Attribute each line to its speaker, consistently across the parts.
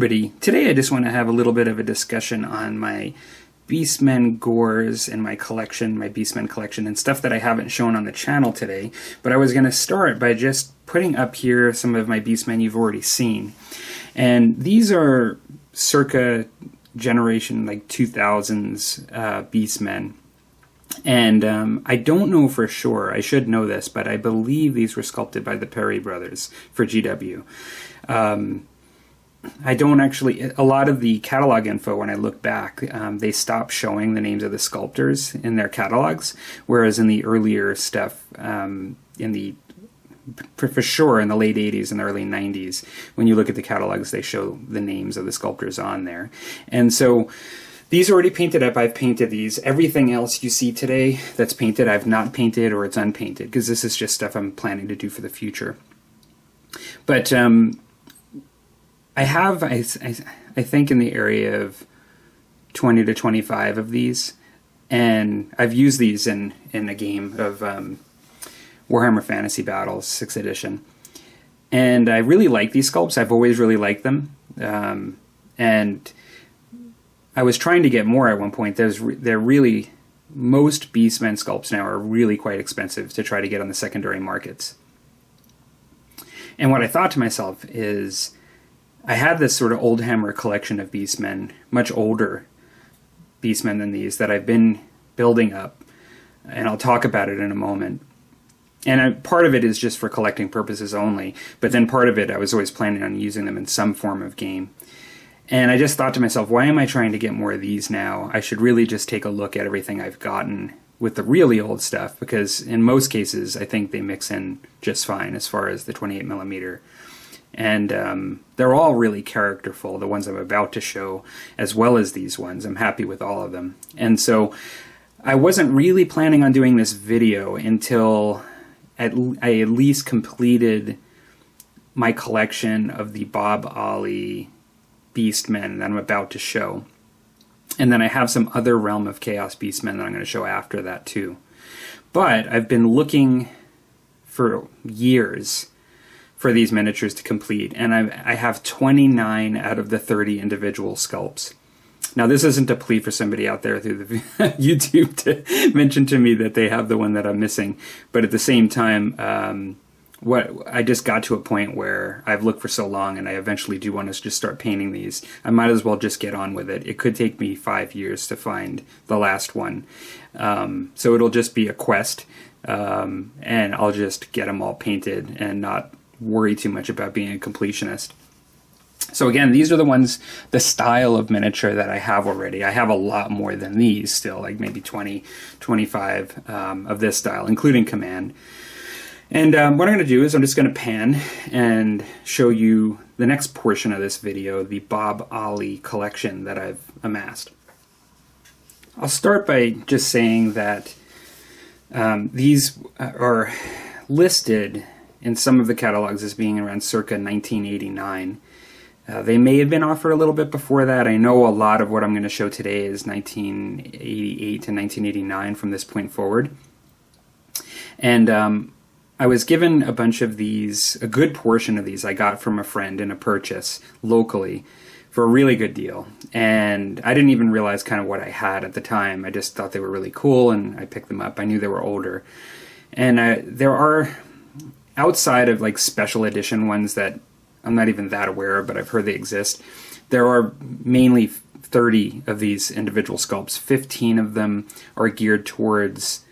Speaker 1: everybody, today I just want to have a little bit of a discussion on my Beastmen gores in my collection, my Beastmen collection, and stuff that I haven't shown on the channel today. But I was going to start by just putting up here some of my Beastmen you've already seen. And these are circa generation like 2000s Beastmen. And I don't know for sure, I should know this, but I believe these were sculpted by the Perry brothers for GW. I don't actually, a lot of the catalog info, when I look back, they stopped showing the names of the sculptors in their catalogs, whereas in the earlier stuff, for sure in the late 80s and the early 90s, when you look at the catalogs, they show the names of the sculptors on there. And so these are already painted up. I've painted these. Everything else you see today that's painted, I've not painted or it's unpainted, because this is just stuff I'm planning to do for the future. But I have, I think, in the area of 20 to 25 of these, and I've used these in a game of Warhammer Fantasy Battles 6th edition. And I really like these sculpts. I've always really liked them. And I was trying to get more at one point. They're really, most Beastmen sculpts now are really quite expensive to try to get on the secondary markets. And what I thought to myself is, I had this sort of old hammer collection of Beastmen, much older Beastmen than these, that I've been building up, and I'll talk about it in a moment. And part of it is just for collecting purposes only, but then part of it I was always planning on using them in some form of game. And I just thought to myself, why am I trying to get more of these now? I should really just take a look at everything I've gotten with the really old stuff, because in most cases I think they mix in just fine as far as the 28mm. And they're all really characterful, the ones I'm about to show, as well as these ones. I'm happy with all of them. And so I wasn't really planning on doing this video until I at least completed my collection of the Bob Ollie Beastmen that I'm about to show. And then I have some other Realm of Chaos Beastmen that I'm going to show after that too. But I've been looking for years for these miniatures to complete, and I have 29 out of the 30 individual sculpts. Now, this isn't a plea for somebody out there through the YouTube to mention to me that they have the one that I'm missing, but at the same time, I just got to a point where I've looked for so long, and I eventually do want to just start painting these. I might as well just get on with it. It could take me 5 years to find the last one, so it'll just be a quest, and I'll just get them all painted and not worry too much about being a completionist. So again, these are the ones, the style of miniature that I have already. I have a lot more than these still, like maybe 20, 25 of this style, including Command. And what I'm going to do is I'm just going to pan and show you the next portion of this video, the Bob Ollie collection that I've amassed. I'll start by just saying that these are listed in some of the catalogs as being around circa 1989. They may have been offered a little bit before that. I know a lot of what I'm going to show today is 1988 to 1989 from this point forward. And I was given a bunch of these, a good portion of these I got from a friend in a purchase locally for a really good deal. And I didn't even realize kind of what I had at the time. I just thought they were really cool, and I picked them up. I knew they were older. And there are, outside of like special edition ones that I'm not even that aware of, but I've heard they exist, there are mainly 30 of these individual sculpts. 15 of them are geared towards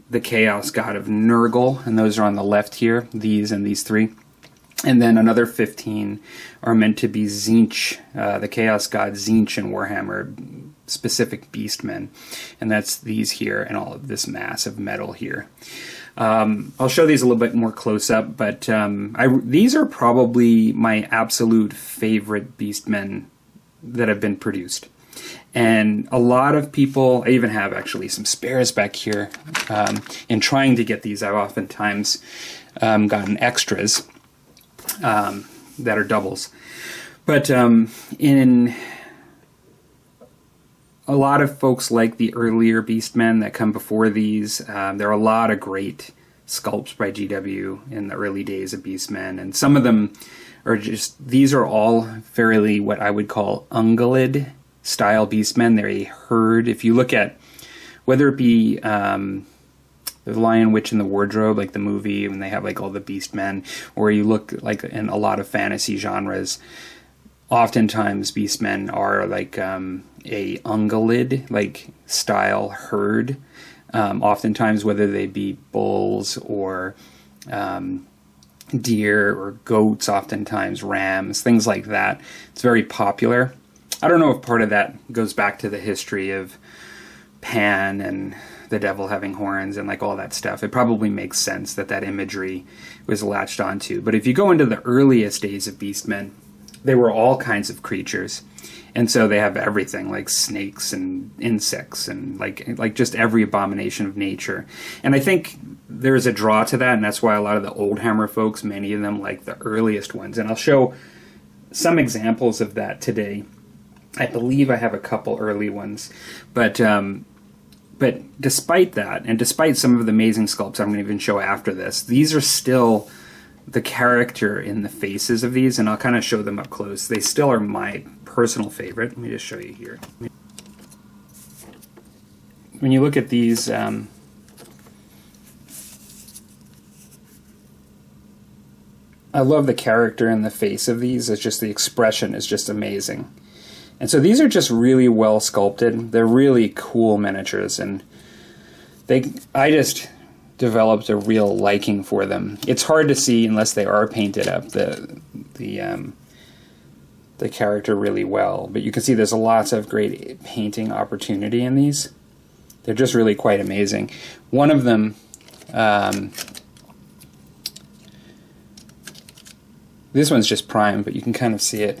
Speaker 1: the Chaos God of Nurgle, and those are on the left here, these and these three. And then another 15 are meant to be Tzeentch, the Chaos God Tzeentch in Warhammer, specific Beastmen. And that's these here and all of this mass of metal here. I'll show these a little bit more close up, but these are probably my absolute favorite Beastmen that have been produced. And a lot of people, I even have actually some spares back here. In trying to get these, I've oftentimes gotten extras that are doubles. But in a lot of folks like the earlier Beastmen that come before these. There are a lot of great sculpts by GW in the early days of Beastmen, and some of them are just, these are all fairly what I would call ungulate style Beastmen. They're a herd. If you look at, whether it be The Lion, Witch, and the Wardrobe, like the movie, when they have like all the Beastmen, or you look like in a lot of fantasy genres, oftentimes Beastmen are like a ungulate like style herd. Oftentimes, whether they be bulls or deer or goats, oftentimes rams, things like that. It's very popular. I don't know if part of that goes back to the history of Pan and the devil having horns and like all that stuff. It probably makes sense that that imagery was latched onto. But if you go into the earliest days of Beastmen, they were all kinds of creatures. And so they have everything, like snakes and insects and like just every abomination of nature. And I think there's a draw to that, and that's why a lot of the old Hammer folks, many of them like the earliest ones. And I'll show some examples of that today. I believe I have a couple early ones. But despite that, and despite some of the amazing sculpts I'm going to even show after this, these are still the character in the faces of these, and I'll kind of show them up close. They still are my personal favorite. Let me just show you here. When you look at these, I love the character in the face of these. It's just the expression is just amazing. And so these are just really well sculpted. They're really cool miniatures, and I just developed a real liking for them. It's hard to see unless they are painted up the character really well, but you can see there's lots of great painting opportunity in these. They're just really quite amazing. One of them, this one's just prime, but you can kind of see it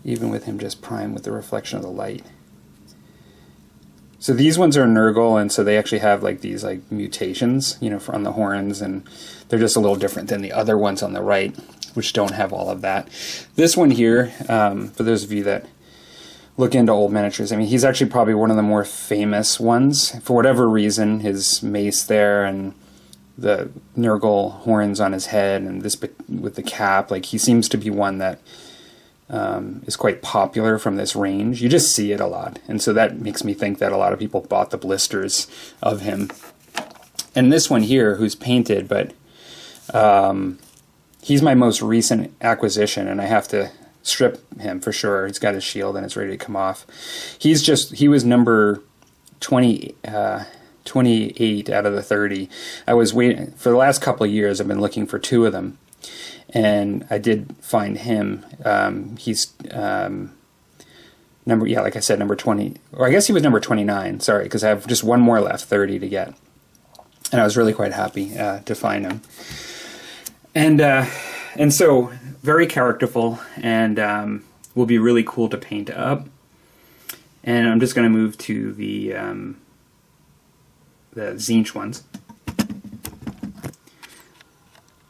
Speaker 1: even with him just prime with the reflection of the light. So these ones are Nurgle, and so they actually have like these like mutations, you know, on the horns, and they're just a little different than the other ones on the right, which don't have all of that. This one here, for those of you that look into old miniatures, I mean, he's actually probably one of the more famous ones. For whatever reason, his mace there and the Nurgle horns on his head and this with the cap, like he seems to be one that is quite popular from this range. You just see it a lot, and so that makes me think that a lot of people bought the blisters of him. And this one here, who's painted, but he's my most recent acquisition, and I have to strip him for sure. He's got his shield and it's ready to come off. He was number 28 out of the 30. I was waiting for the last couple of years. I've been looking for two of them, and I did find him. He's like I said, number 20, or I guess he was number 29. Sorry, because I have just one more left, 30 to get, and I was really quite happy to find him. And so very characterful, and will be really cool to paint up. And I'm just going to move to the Tzeentch ones.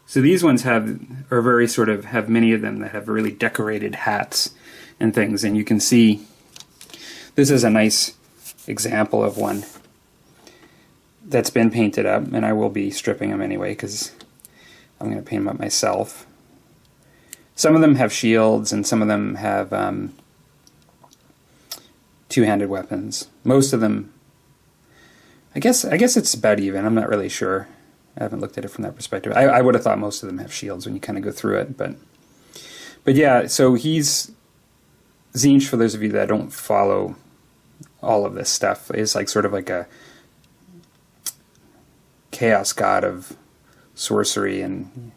Speaker 1: So these ones have many of them that have really decorated hats and things, and you can see this is a nice example of one that's been painted up, and I will be stripping them anyway because I'm going to paint them up myself. Some of them have shields, and some of them have two-handed weapons. Most of them, I guess it's about even. I'm not really sure. I haven't looked at it from that perspective. I would have thought most of them have shields when you kind of go through it, but yeah. So he's Tzeentch, for those of you that don't follow all of this stuff, is like sort of like a chaos god of sorcery and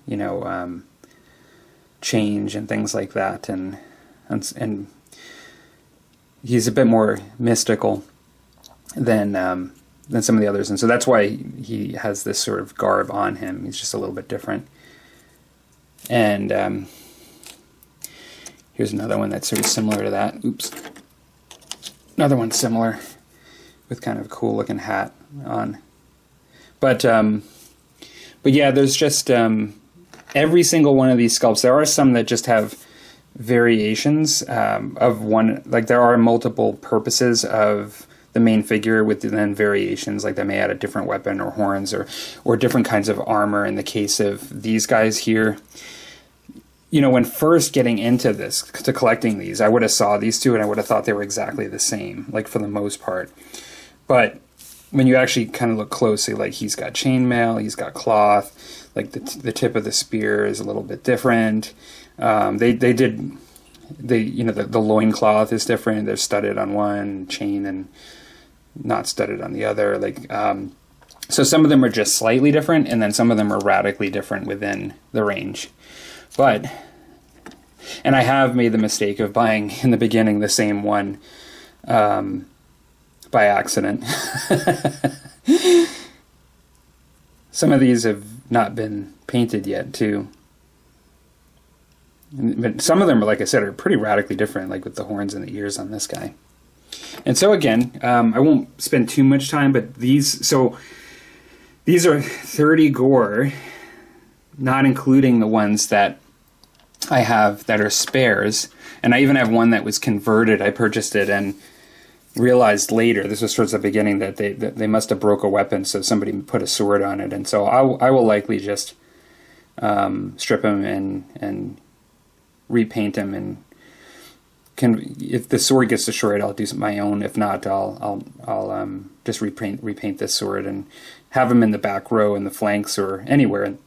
Speaker 1: change and things like that, and he's a bit more mystical than some of the others, and so that's why he has this sort of garb on him. He's just a little bit different. And here's another one that's sort of similar to that. Oops. Another one similar with kind of a cool looking hat on. But yeah, there's just every single one of these sculpts. There are some that just have variations of one, like there are multiple purposes of the main figure with then variations, like they may add a different weapon or horns or different kinds of armor. In the case of these guys here, you know, when first getting into this, to collecting these, I would have saw these two and I would have thought they were exactly the same, like for the most part. But when you actually kind of look closely, like he's got chainmail, he's got cloth, like the tip of the spear is a little bit different. The loincloth is different. They're studded on one chain and not studded on the other. So some of them are just slightly different, and then some of them are radically different within the range. And I have made the mistake of buying in the beginning the same one by accident. Some of these have not been painted yet too. But some of them, like I said, are pretty radically different, like with the horns and the ears on this guy. And so again, I won't spend too much time, but these are 30 gore, not including the ones that I have that are spares. And I even have one that was converted. I purchased it and realized later, this was towards the beginning, that they must have broke a weapon, so somebody put a sword on it. And so I will likely just strip him and repaint him, and if the sword gets destroyed, I'll do my own. If not, I'll just repaint this sword and have him in the back row, in the flanks, or anywhere, and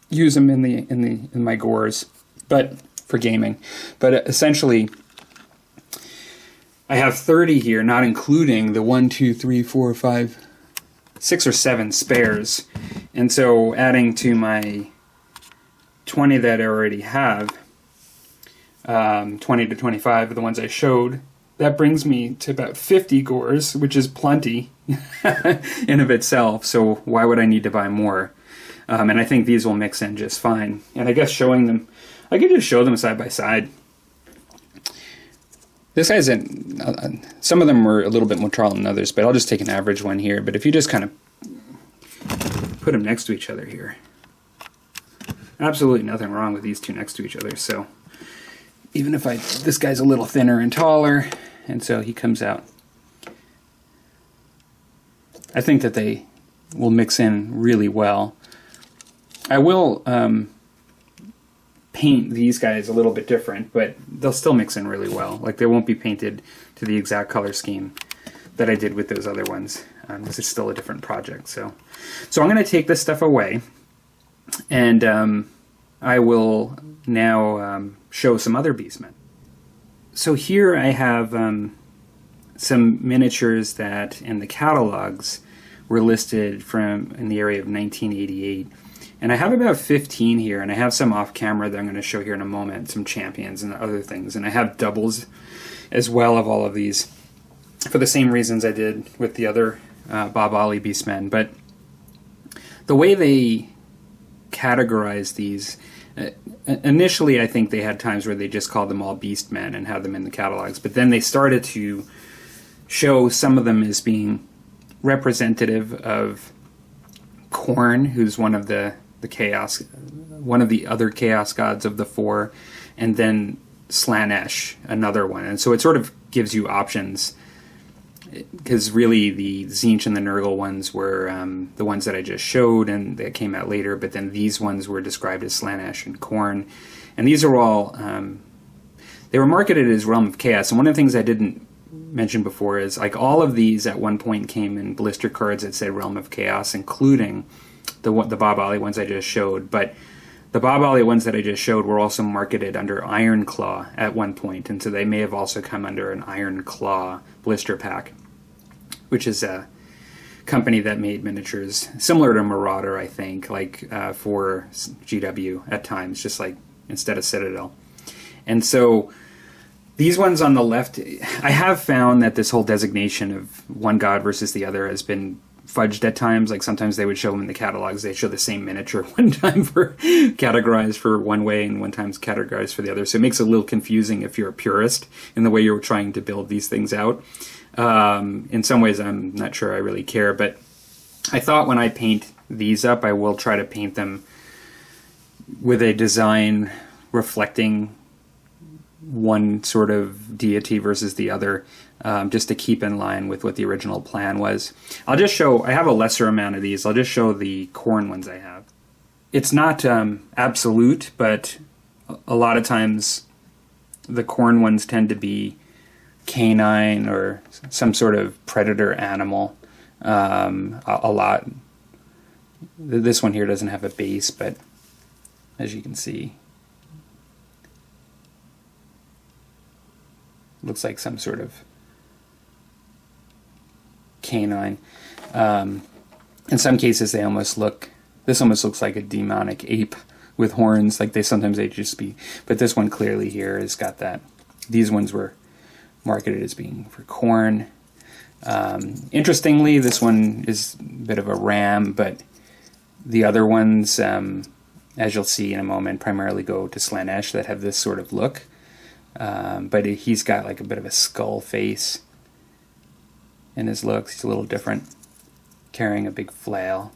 Speaker 1: use him in my gores, but for gaming. But essentially, I have 30 here, not including the 1, 2, 3, 4, 5, 6 or 7 spares, and so adding to my 20 that I already have. 20 to 25 of the ones I showed, that brings me to about 50 gores, which is plenty in of itself, so why would I need to buy more? And I think these will mix in just fine. And I guess showing them, I could just show them side by side. This guy's some of them were a little bit more tall than others, but I'll just take an average one here. But if you just kind of put them next to each other here, absolutely nothing wrong with these two next to each other. So even if this guy's a little thinner and taller, and so he comes out, I think that they will mix in really well. I will paint these guys a little bit different, but they'll still mix in really well. Like, they won't be painted to the exact color scheme that I did with those other ones. This is still a different project. So I'm going to take this stuff away, and I will now show some other Beastmen. So here I have some miniatures that in the catalogs were listed from in the area of 1988. And I have about 15 here, and I have some off camera that I'm going to show here in a moment, some champions and other things. And I have doubles as well of all of these for the same reasons I did with the other Bob Ollie Beastmen. But the way they categorize these, initially I think they had times where they just called them all Beastmen and had them in the catalogs. But then they started to show some of them as being representative of Khorne, who's one of the other chaos gods of the four, and then Slaanesh, another one. And so it sort of gives you options, because really the Tzeentch and the Nurgle ones were the ones that I just showed and that came out later, but then these ones were described as Slaanesh and Khorne. And these are all, they were marketed as Realm of Chaos. And one of the things I didn't mention before is, like, all of these at one point came in blister cards that said Realm of Chaos, including the Bob Ollie ones I just showed. But the Bob Ollie ones that I just showed were also marketed under Iron Claw at one point, and so they may have also come under an Iron Claw blister pack, which is a company that made miniatures similar to Marauder, I think, like for GW at times, just like instead of Citadel. And so these ones on the left, I have found that this whole designation of one god versus the other has been fudged at times. Like, sometimes they would show them in the catalogs, they show the same miniature one time for categorized for one way and one time's categorized for the other. So it makes it a little confusing if you're a purist in the way you're trying to build these things out. In some ways, I'm not sure I really care, but I thought when I paint these up, I will try to paint them with a design reflecting one sort of deity versus the other, just to keep in line with what the original plan was. I'll just show, I have a lesser amount of these. I'll just show the corn ones I have. It's not absolute, but a lot of times the corn ones tend to be canine or some sort of predator animal. A lot. This one here doesn't have a base, but as you can see, looks like some sort of canine. In some cases, they almost look. This almost looks like a demonic ape with horns, like sometimes they just be. But this one clearly here has got that. These ones were marketed as being for corn. Interestingly, this one is a bit of a ram, but the other ones, as you'll see in a moment, primarily go to Slaanesh that have this sort of look. But he's got like a bit of a skull face in his looks. He's a little different, carrying a big flail.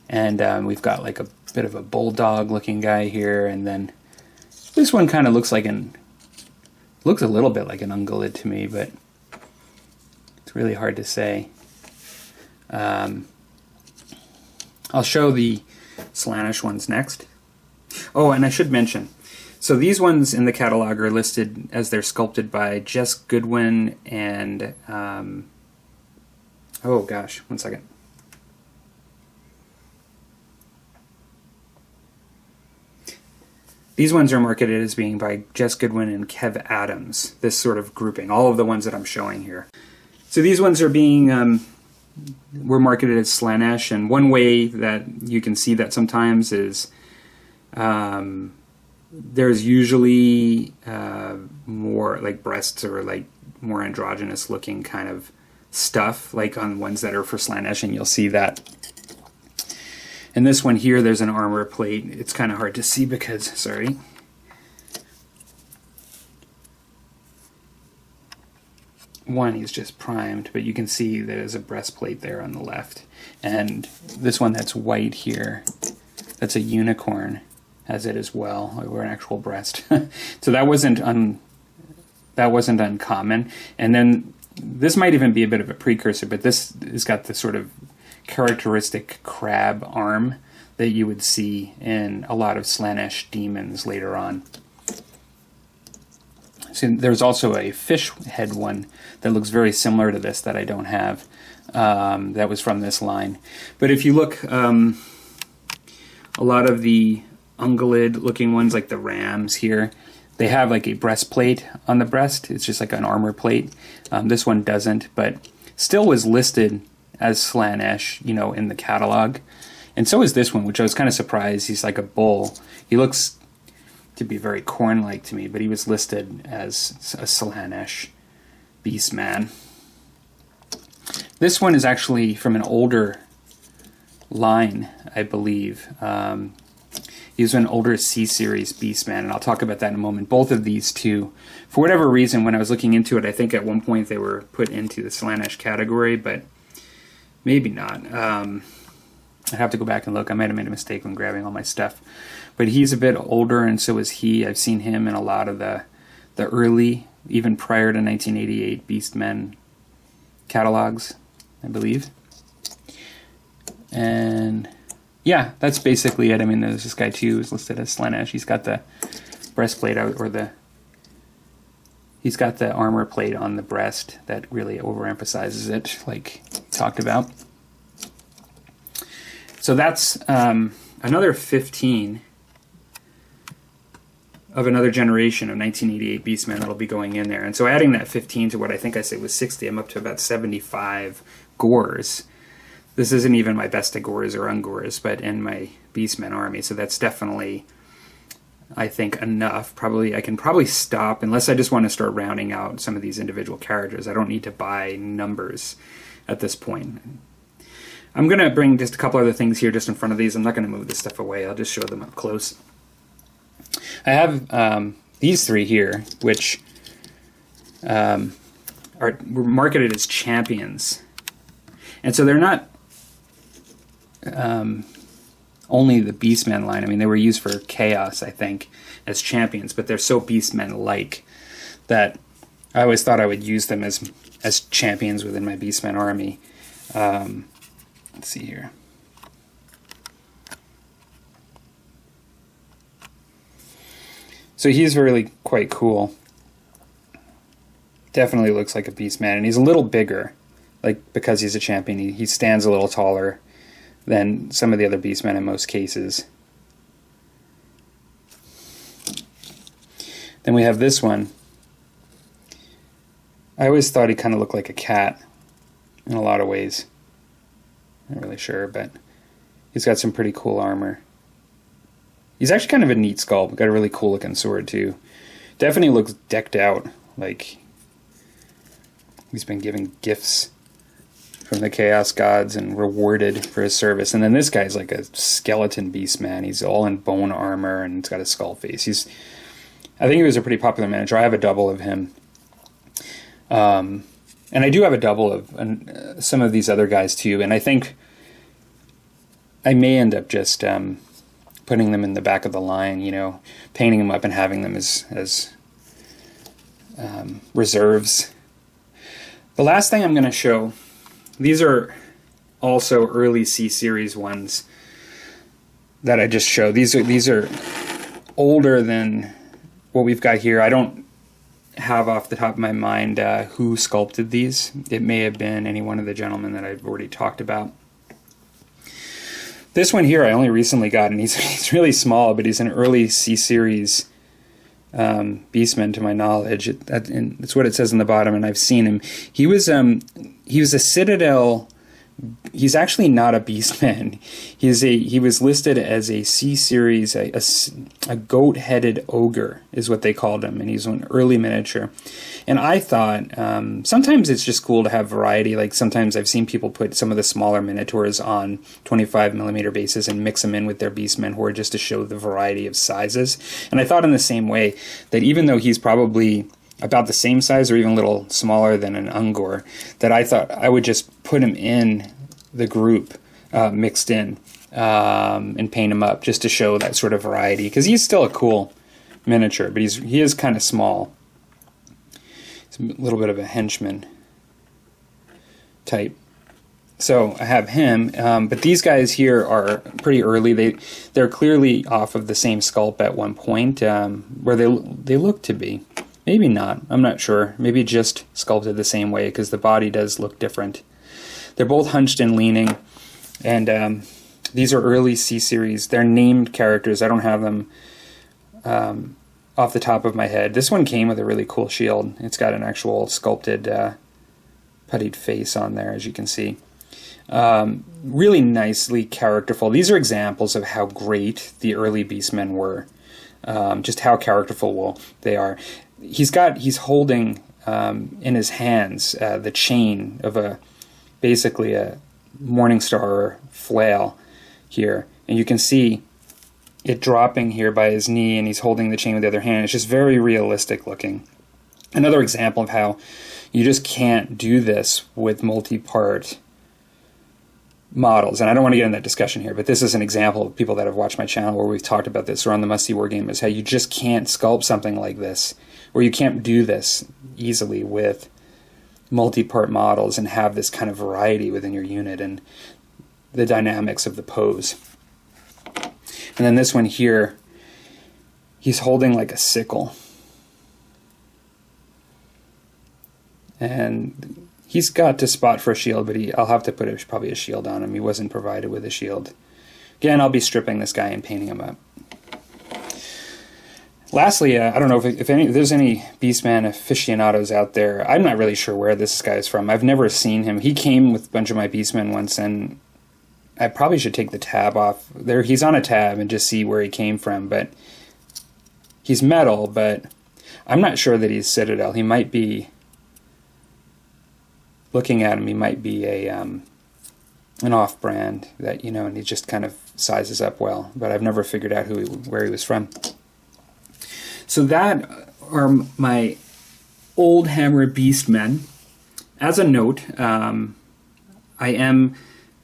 Speaker 1: And we've got like a bit of a bulldog looking guy here, and then this one kind of looks a little bit like an ungulate to me, but it's really hard to say. I'll show the Slaanesh ones next. Oh, and I should mention, so these ones in the catalog are listed as they're sculpted by Jess Goodwin and, oh gosh, one second. These ones are marketed as being by Jess Goodwin and Kev Adams, this sort of grouping, all of the ones that I'm showing here. So these ones are being, were marketed as Slaanesh, and one way that you can see that sometimes is there's usually more like breasts or like more androgynous looking kind of stuff, like on ones that are for Slaanesh, and you'll see that. And this one here, there's an armor plate. It's kind of hard to see because, sorry. One, he's just primed, but you can see there's a breastplate there on the left. And this one that's white here, that's a unicorn, has it as well, or an actual breast. So that wasn't uncommon. And then this might even be a bit of a precursor, but this has got the sort of characteristic crab arm that you would see in a lot of Slaanesh demons later on. So there's also a fish head one that looks very similar to this that I don't have. That was from this line. But if you look, a lot of the ungulate looking ones, like the rams here, they have like a breastplate on the breast. It's just like an armor plate. This one doesn't, but still was listed as Slaanesh, you know, in the catalog. And so is this one, which I was kind of surprised. He's like a bull. He looks to be very corn-like to me, but he was listed as a Slaanesh Beastman. This one is actually from an older line, I believe. He was an older C-Series Beastman, and I'll talk about that in a moment. Both of these two, for whatever reason, when I was looking into it, I think at one point they were put into the Slaanesh category, but maybe not. I'd have to go back and look. I might have made a mistake when grabbing all my stuff. But he's a bit older, and so is he. I've seen him in a lot of the early, even prior to 1988, Beastmen catalogs, I believe. And yeah, that's basically it. I mean, there's this guy too who's listed as Slaanesh. He's got the breastplate out, or he's got the armor plate on the breast that really overemphasizes it, like talked about. So that's another 15 of another generation of 1988 Beastmen that'll be going in there. And so adding that 15 to what I think I said was 60, I'm up to about 75 gores. This isn't even my best of gores or ungores, but in my Beastmen army. So that's definitely, I think, enough. I can probably stop, unless I just want to start rounding out some of these individual characters. I don't need to buy numbers at this point. I'm going to bring just a couple other things here just in front of these. I'm not going to move this stuff away. I'll just show them up close. I have these three here, which were marketed as champions. And so they're not only the Beastmen line. I mean, they were used for Chaos, I think, as champions, but they're so Beastmen-like that I always thought I would use them as champions within my Beastmen army. Let's see here. So he's really quite cool. Definitely looks like a Beastman, and he's a little bigger, like because he's a champion. He stands a little taller than some of the other Beastmen in most cases. Then we have this one. I always thought he kind of looked like a cat in a lot of ways. Not really sure, but he's got some pretty cool armor. He's actually kind of a neat sculpt. Got a really cool looking sword too. Definitely looks decked out, like he's been given gifts from the Chaos Gods and rewarded for his service. And then this guy's like a skeleton Beastman. He's all in bone armor and he's got a skull face. I think he was a pretty popular miniature. I have a double of him. And I do have a double of some of these other guys too. And I think I may end up just putting them in the back of the line, you know, painting them up and having them as reserves. The last thing I'm going to show, these are also early C-Series ones that I just showed. These are older than what we've got here. I don't have off the top of my mind who sculpted these. It may have been any one of the gentlemen that I've already talked about. This one here I only recently got, and he's really small, but he's an early C-Series Beastman to my knowledge. It's what it says in the bottom, and I've seen him. He was a Citadel. He's actually not a Beastman. He was listed as a C-Series, a goat-headed ogre is what they called him, and he's an early miniature. And I thought sometimes it's just cool to have variety. Like sometimes I've seen people put some of the smaller miniatures on 25mm bases and mix them in with their Beastmen horde just to show the variety of sizes. And I thought in the same way that even though he's probably about the same size or even a little smaller than an Ungor, that I thought I would just put him in the group mixed in and paint him up just to show that sort of variety, because he's still a cool miniature, but he is kind of small. He's a little bit of a henchman type. So I have him, but these guys here are pretty early. They're clearly off of the same sculpt at one point, where they look to be. Maybe not. I'm not sure. Maybe just sculpted the same way, because the body does look different. They're both hunched and leaning, and these are early C-Series. They're named characters. I don't have them off the top of my head. This one came with a really cool shield. It's got an actual sculpted puttied face on there, as you can see. Really nicely characterful. These are examples of how great the early Beastmen were. Just how characterful they are. He's holding in his hands the chain of basically a Morningstar flail here, and you can see it dropping here by his knee, and he's holding the chain with the other hand. It's just very realistic looking. Another example of how you just can't do this with multi-part models, and I don't want to get in that discussion here, but this is an example of people that have watched my channel where we've talked about this, or on the Must See Wargame, is how you just can't sculpt something like this, or you can't do this easily with multi-part models and have this kind of variety within your unit and the dynamics of the pose. And then this one here, he's holding like a sickle, and he's got to spot for a shield, but I'll have to put probably a shield on him. He wasn't provided with a shield. Again, I'll be stripping this guy and painting him up. Lastly, I don't know if there's any Beastman aficionados out there. I'm not really sure where this guy is from. I've never seen him. He came with a bunch of my Beastmen once, and I probably should take the tab off. He's on a tab and just see where he came from, but he's metal, but I'm not sure that he's Citadel. He might be, looking at him, he might be an off-brand that, you know, and he just kind of sizes up well, but I've never figured out where he was from. So that are my old Hammer Beastmen. As a note, I am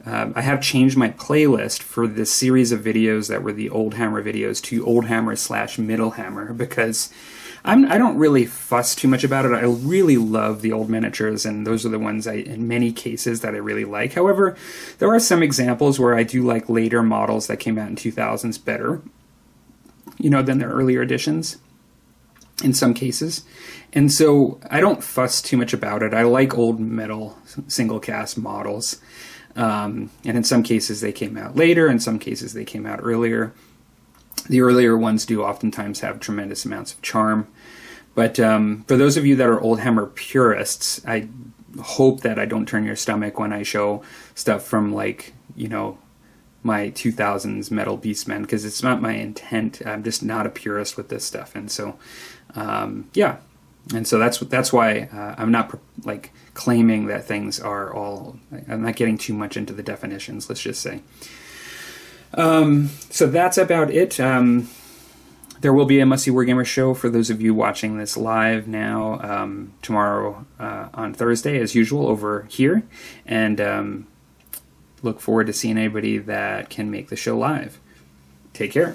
Speaker 1: I have changed my playlist for this series of videos that were the Old Hammer videos to Old Hammer / Middle Hammer, because I don't really fuss too much about it. I really love the old miniatures, and those are the ones in many cases that I really like. However, there are some examples where I do like later models that came out in 2000s better, than their earlier editions in some cases. And so I don't fuss too much about it. I like old metal single cast models. And in some cases they came out later, in some cases they came out earlier. The earlier ones do oftentimes have tremendous amounts of charm. But for those of you that are Old Hammer purists, I hope that I don't turn your stomach when I show stuff from my 2000s metal Beastmen, because it's not my intent. I'm just not a purist with this stuff. And so, yeah. And so that's why I'm not claiming that things are all... I'm not getting too much into the definitions, let's just say. So that's about it. There will be a Must See Wargamer show for those of you watching this live now, tomorrow on Thursday, as usual, over here. And look forward to seeing anybody that can make the show live. Take care.